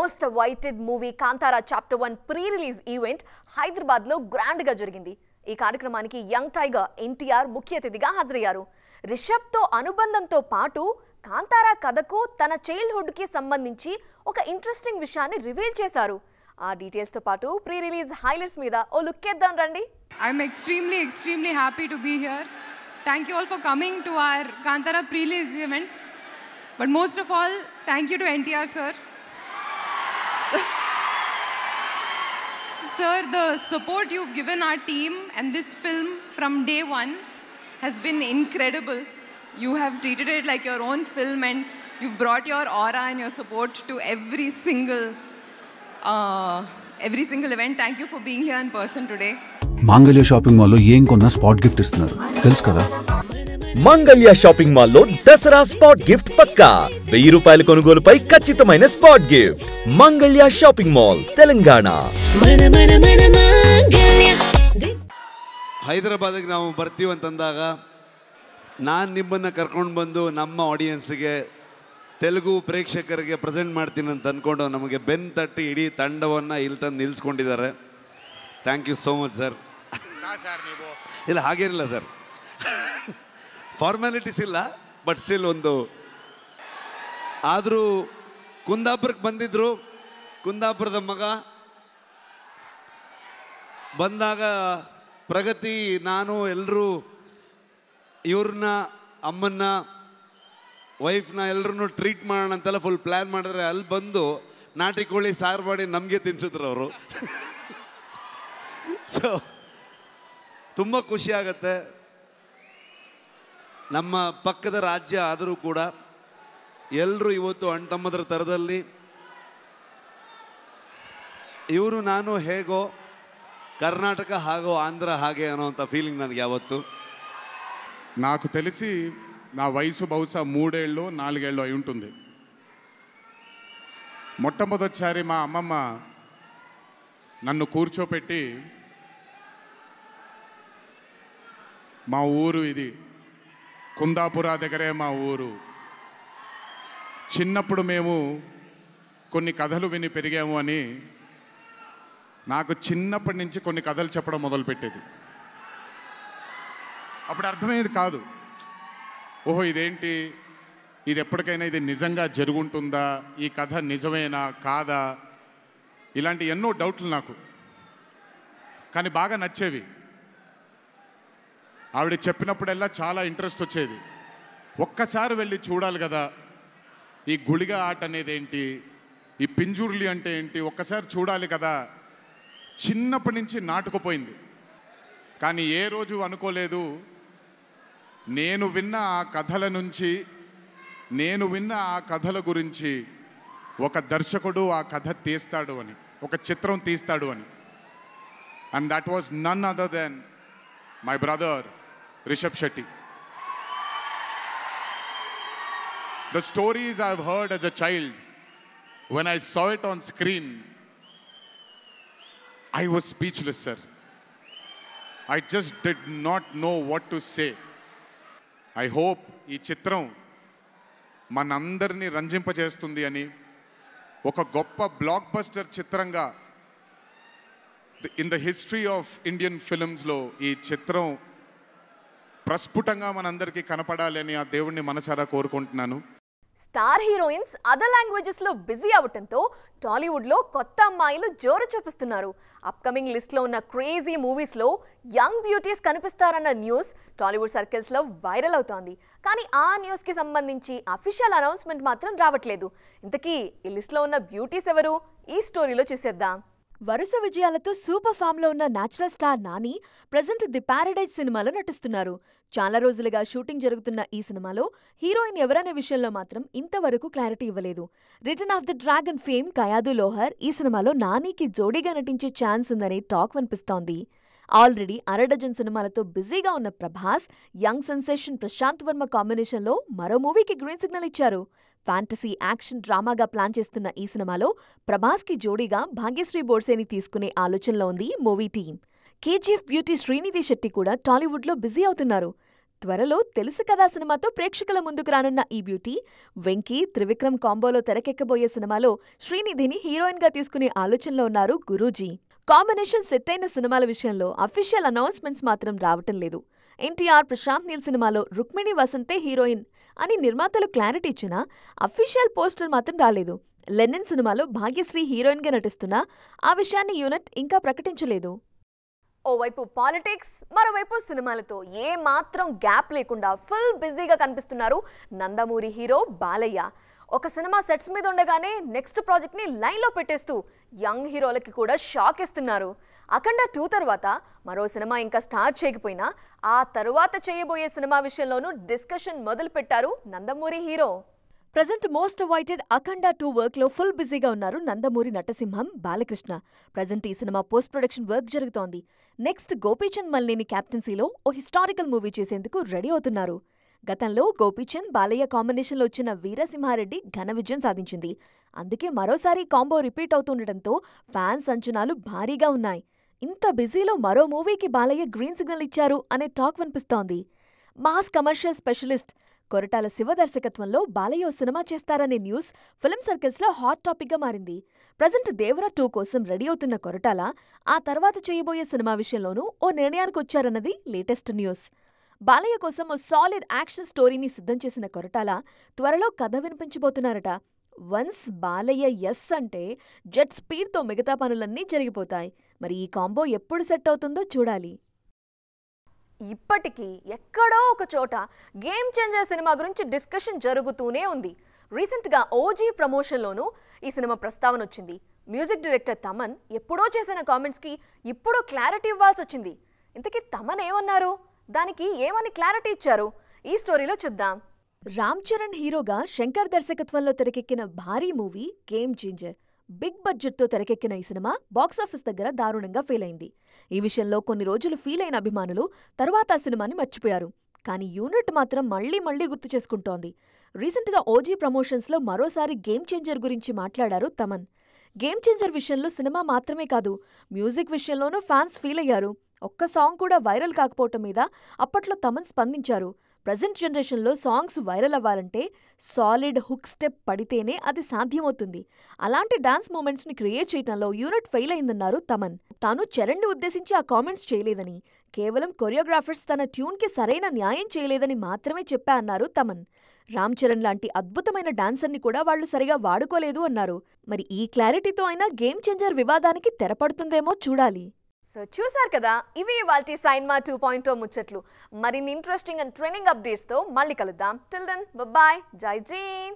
Most awaited movie Kantara chapter 1 pre release event Hyderabad లో grand గా జరిగింది. ఈ కార్యక్రమానికి యంగ్ టైగర్ ఎన్టీఆర్ ముఖ్య అతిథిగా హాజరయ్యారు. రిషబ్ తో అనుబంధంతో పాటు కాంతారా కథకు తన చైల్డ్హుడ్ కి సంబంధించి ఒక ఇంట్రెస్టింగ్ విషయాన్ని రివీల్ చేశారు. ఆ డీటెయిల్స్ తో పాటు ప్రీ రిలీజ్ హైలైట్స్ మీద ఓ లుక్ చేద్దాం రండి. I'm extremely happy to be here. Thank you all for coming to our Kantara pre-release event. But most of all, thank you to NTR sir. Sir, the support you've given our team and this film from day one has been incredible. You have treated it like your own film and you've brought your aura and your support to every single event. Thank you for being here in person today. Mangalya shopping mall లో ఏం కొన్నా spot gift ఇస్తున్నారు తెలుసు కదా. Mangalya shopping mall లో Dasara spot gift పక్కా. 1000 రూపాయల కొనుగోలుపై ఖచ్చితమైన spot gift. Mangalya shopping mall Telangana. ಹೈದರಾಬಾದಿಗೆ ನಾವು ಬರ್ತೀವಿ ಅಂತಂದಾಗ ನಾನು ನಿಮ್ಮನ್ನು ಕರ್ಕೊಂಡು ಬಂದು ನಮ್ಮ ಆಡಿಯನ್ಸ್ಗೆ ತೆಲುಗು ಪ್ರೇಕ್ಷಕರಿಗೆ ಪ್ರೆಸೆಂಟ್ ಮಾಡ್ತೀನಿ ಅಂತ ಅಂದ್ಕೊಂಡು ನಮಗೆ ಬೆನ್ನು ತಟ್ಟಿ ಇಡೀ ತಂಡವನ್ನು ಇಲ್ಲಿ ತಂದು ನಿಲ್ಲಿಸ್ಕೊಂಡಿದ್ದಾರೆ. Thank you so much sir. ಇಲ್ಲ ಹಾಗೇನಿಲ್ಲ ಸರ್, ಫಾರ್ಮ್ಯಾಲಿಟೀಸ್ ಇಲ್ಲ, ಬಟ್ ಸ್ಟಿಲ್ ಒಂದು ಆದರೂ ಕುಂದಾಪುರಕ್ಕೆ ಬಂದಿದ್ದರು. ಕುಂದಾಪುರದ ಮಗ ಬಂದಾಗ ಪ್ರಗತಿ ನಾನು ಎಲ್ಲರೂ ಇವ್ರನ್ನ ಅಮ್ಮನ್ನ ವೈಫ್ನ ಎಲ್ಲರೂ ಟ್ರೀಟ್ ಮಾಡೋಣ ಅಂತೆಲ್ಲ ಫುಲ್ ಪ್ಲ್ಯಾನ್ ಮಾಡಿದ್ರೆ ಅಲ್ಲಿ ಬಂದು ನಾಟಿ ಕೋಳಿ ಸಾರು ಮಾಡಿ ನಮಗೆ ತಿನ್ಸಿದ್ರು ಅವರು. ಸೊ ತುಂಬ ಖುಷಿಯಾಗತ್ತೆ. ನಮ್ಮ ಪಕ್ಕದ ರಾಜ್ಯ ಆದರೂ ಕೂಡ ಎಲ್ಲರೂ ಇವತ್ತು ಅಣ್ಣ ತಮ್ಮದ್ರ ಥರದಲ್ಲಿ ಇವರು ನಾನು ಹೇಗೋ కర్ణాటక హాగో ఆంధ్ర హాగే ಅನ್ನೋಂಥ ఫీలింగ్ ನನಗೆ యావత్తు. నాకు తెలిసి నా వయసు బహుశా 3 ఏళ్ళు 4 ఏళ్ళు అయి ఉంటుంది. మొట్టమొదటిసారి మా అమ్మమ్మ నన్ను కూర్చోపెట్టి మా ఊరు ఇది కుందాపుర దగ్గరే మా ఊరు, చిన్నప్పుడు మేము కొన్ని కథలు విని పెరిగాము అని నాకు చిన్నప్పటి నుంచి కొన్ని కథలు చెప్పడం మొదలుపెట్టేది. అప్పుడు అర్థమయ్యేది కాదు, ఓహో ఇదేంటి, ఇది ఎప్పటికైనా ఇది నిజంగా జరుగుంటుందా, ఈ కథ నిజమేనా కాదా, ఇలాంటి ఎన్నో డౌట్లు నాకు. కానీ బాగా నచ్చేవి. ఆవిడ చెప్పినప్పుడల్లా చాలా ఇంట్రెస్ట్ వచ్చేది. ఒక్కసారి వెళ్ళి చూడాలి కదా, ఈ గుళిగ ఆట అనేది ఏంటి, ఈ పింజుర్లి అంటే ఏంటి, ఒక్కసారి చూడాలి కదా. చిన్నప్పటి నుంచి నాటుకుపోయింది. కానీ ఏ రోజు అనుకోలేదు నేను విన్న ఆ కథల నుంచి, నేను విన్న ఆ కథల గురించి ఒక దర్శకుడు ఆ కథ తీస్తాడు అని, ఒక చిత్రం తీస్తాడు అని. And that was none other than my brother Rishab Shetty. The stories I've heard as a child, when I saw it on screen, I was speechless, sir. I just did not know what to say. I hope ఈ చిత్రం మనందరినీ రంజింపజేస్తుంది అని, ఒక గొప్ప blockbuster చిత్రంగా in the history of Indian ఫిల్మ్స్లో ఈ చిత్రం ప్రస్ఫుటంగా మనందరికీ కనపడాలి అని ఆ దేవుణ్ణి మనసారా కోరుకుంటున్నాను. స్టార్ హీరోయిన్స్ అదర్ లాంగ్వేజెస్ లో బిజీ అవటంతో టాలీవుడ్ లో కొత్త అమ్మాయిలు జోరు చూపిస్తున్నారు. అప్కమింగ్ లిస్ట్ లో ఉన్న క్రేజీ మూవీస్ లో యంగ్ బ్యూటీస్ కనిపిస్తారన్న న్యూస్ టాలీవుడ్ సర్కిల్స్ లో వైరల్ అవుతోంది. కానీ ఆ న్యూస్ కి సంబంధించి అఫీషియల్ అనౌన్స్మెంట్ మాత్రం రావట్లేదు. ఇంతకీ ఈ లిస్ట్ లో ఉన్న బ్యూటీస్ ఎవరు, ఈ స్టోరీలో చూసేద్దాం. వరుస విజయాలతో సూపర్ ఫామ్ లో ఉన్న natural star Nani present the paradise సినిమాలో నటిస్తున్నారు. చాలా రోజులుగా షూటింగ్ జరుగుతున్న ఈ సినిమాలో హీరోయిన్ ఎవరనే విషయంలో మాత్రం ఇంతవరకు క్లారిటీ ఇవ్వలేదు. Return of the dragon fame Kayadu Lohar ఈ సినిమాలో నానికి జోడీగా నటించే ఛాన్స్ ఉందనే టాక్ వినిపిస్తోంది. ఆల్రెడీ అరడజన్ సినిమాలతో బిజీగా ఉన్న ప్రభాస్ యంగ్ సెన్సేషన్ ప్రశాంత్ వర్మ కాంబినేషన్లో మరో మూవీకి గ్రీన్ సిగ్నల్ ఇచ్చారు. ఫ్యాంటసీ యాక్షన్ డ్రామాగా ప్లాన్ చేస్తున్న ఈ సినిమాలో ప్రభాస్కి జోడీగా భాగ్యశ్రీ బోర్సేని తీసుకునే ఆలోచనలో ఉంది movie team. KGF beauty Srinidhi Shetty కూడా టాలీవుడ్లో బిజీ అవుతున్నారు. త్వరలో తెలుసు కదా సినిమాతో ప్రేక్షకుల ముందుకు రానున్న ఈ బ్యూటీ వెంకీ త్రివిక్రమ్ కాంబోలో తెరకెక్కబోయే సినిమాలో శ్రీనిధిని హీరోయిన్గా తీసుకునే ఆలోచనలో ఉన్నారు గురూజీ. కాంబినేషన్ సెట్ అయిన సినిమాల విషయంలో అఫీషియల్ అనౌన్స్మెంట్స్ మాత్రం రావటం లేదు. ఎన్టీఆర్ ప్రశాంత్ నీల్ సినిమాలో రుక్మిణి వసంతే హీరోయిన్ అని నిర్మాతలు క్లారిటీ ఇచ్చినా అఫీషియల్ పోస్టర్ మాత్రం రాలేదు. లెనిన్ సినిమాలో భాగ్యశ్రీ హీరోయిన్గా నటిస్తున్నా ఆ విషయాన్ని యూనిట్ ఇంకా ప్రకటించలేదు. ఓవైపు పాలిటిక్స్, మరోవైపు సినిమాలతో ఏ మాత్రం గ్యాప్ లేకుండా ఫుల్ బిజీగా కనిపిస్తున్నారు నందమూరి హీరో బాలయ్య. ఒక సినిమా సెట్స్ మీద ఉండగానే నెక్స్ట్ ప్రాజెక్ట్ని లైన్లో పెట్టేస్తూ యంగ్ హీరోలకి కూడా షాక్ ఇస్తున్నారు. అఖండ 2 తర్వాత మరో సినిమా ఇంకా స్టార్ట్ చేయకపోయినా ఆ తరువాత చేయబోయే సినిమా విషయంలోనూ డిస్కషన్ మొదలు పెట్టారు Nandamuri hero. Present most awaited Akhanda 2 వర్క్లో ఫుల్ బిజీగా ఉన్నారు నందమూరి నటసింహం బాలకృష్ణ. ప్రజెంట్ ఈ సినిమా పోస్ట్ ప్రొడక్షన్ వర్క్ జరుగుతోంది. నెక్స్ట్ గోపీచంద్ మల్లేని క్యాప్టెన్సీలో ఓ హిస్టారికల్ మూవీ చేసేందుకు రెడీ అవుతున్నారు. గతంలో గోపీచంద్ బాలయ్య కాంబినేషన్లో వచ్చిన వీరసింహారెడ్డి ఘన విజయం సాధించింది. అందుకే మరోసారి కాంబో రిపీట్ అవుతుండటంతో ఫ్యాన్స్ అంచనాలు భారీగా ఉన్నాయి. ఇంత బిజీలో మరో మూవీకి బాలయ్య గ్రీన్ సిగ్నల్ ఇచ్చారు అనే టాక్ వినిపిస్తోంది. Mass commercial specialist Koratala Shiva దర్శకత్వంలో బాలయ్య సినిమా చేస్తారనే న్యూస్ ఫిల్మ్ సర్కిల్స్లో హాట్ టాపిక్గా మారింది. ప్రజెంట్ దేవరా 2 కోసం రెడీ అవుతున్న కొరటాల ఆ తర్వాత చేయబోయే సినిమా విషయంలోనూ ఓ నిర్ణయానికి వచ్చారన్నది లేటెస్ట్ న్యూస్. బాలయ్య కోసం ఓ సాలిడ్ యాక్షన్ స్టోరీని సిద్ధం చేసిన కొరటాల త్వరలో కథ వినిపించబోతున్నారట. వన్స్ బాలయ్య ఎస్ అంటే జెట్ స్పీడ్తో మిగతా పనులన్నీ జరిగిపోతాయి. మరి ఈ కాంబో ఎప్పుడు సెట్ అవుతుందో చూడాలి. ఇప్పటికీ ఎక్కడో ఒక చోట గేమ్ చేంజర్ సినిమా గురించి డిస్కషన్ జరుగుతూనే ఉంది. రీసెంట్గా ఓజీ ప్రమోషన్లోనూ ఈ సినిమా ప్రస్తావన వచ్చింది. మ్యూజిక్ డైరెక్టర్ తమన్ ఎప్పుడో చేసిన కామెంట్స్కి ఇప్పుడు క్లారిటీ ఇవ్వాల్సి వచ్చింది. ఇంతకీ తమన్ ఏమన్నారు, దానికి ఏమని క్లారిటీ ఇచ్చారు, ఈ స్టోరీలో చూద్దాం. రామ్ చరణ్ హీరోగా శంకర్ దర్శకత్వంలో తెరకెక్కిన భారీ మూవీ గేమ్ చేంజర్. బిగ్ బడ్జెట్తో తెరకెక్కిన ఈ సినిమా బాక్సాఫీస్ దగ్గర దారుణంగా ఫెయిల్ అయింది. ఈ విషయంలో కొన్ని రోజులు ఫీల్ అయిన అభిమానులు తర్వాత ఆ సినిమాని మర్చిపోయారు. కానీ యూనిట్ మాత్రం మళ్లీ గుర్తు చేసుకుంటోంది. రీసెంట్గా ఓజీ ప్రమోషన్స్లో మరోసారి గేమ్ చేంజర్ గురించి మాట్లాడారు తమన్. గేమ్ చేంజర్ విషయంలో సినిమా మాత్రమే కాదు, మ్యూజిక్ విషయంలోనూ ఫ్యాన్స్ ఫీల్ అయ్యారు. ఒక్క సాంగ్ కూడా వైరల్ కాకపోవటం మీద అప్పట్లో తమన్ స్పందించారు. ప్రజెంట్ జనరేషన్లో సాంగ్స్ వైరల్ అవ్వాలంటే సాలిడ్ హుక్ స్టెప్ పడితేనే అది సాధ్యమవుతుంది. అలాంటి డాన్స్ మూమెంట్స్ని క్రియేట్ చేయడంలో యూనిట్ ఫెయిల్ అయిందన్నారు తమన్. తాను చరణ్ని ఉద్దేశించి ఆ కామెంట్స్ చేయలేదని, కేవలం కొరియోగ్రాఫర్స్ తన ట్యూన్కి సరైన న్యాయం చేయలేదని మాత్రమే చెప్పా అన్నారు తమన్. రామ్ చరణ్ లాంటి అద్భుతమైన డాన్సర్ని కూడా వాళ్లు సరిగా వాడుకోలేదు అన్నారు. మరి ఈ క్లారిటీతో అయినా గేమ్ చేంజర్ వివాదానికి తెరపడుతుందేమో చూడాలి. సో చూసారు కదా, ఇవి ఇవాల్టి సైన్మా 2.0 ముచ్చట్లు. మరిన్ని ఇంట్రెస్టింగ్ అండ్ ట్రెండింగ్ అప్డేట్స్తో మళ్ళీ కలుద్దాం. టిల్ దెన్ బాయ్, జై జీన్.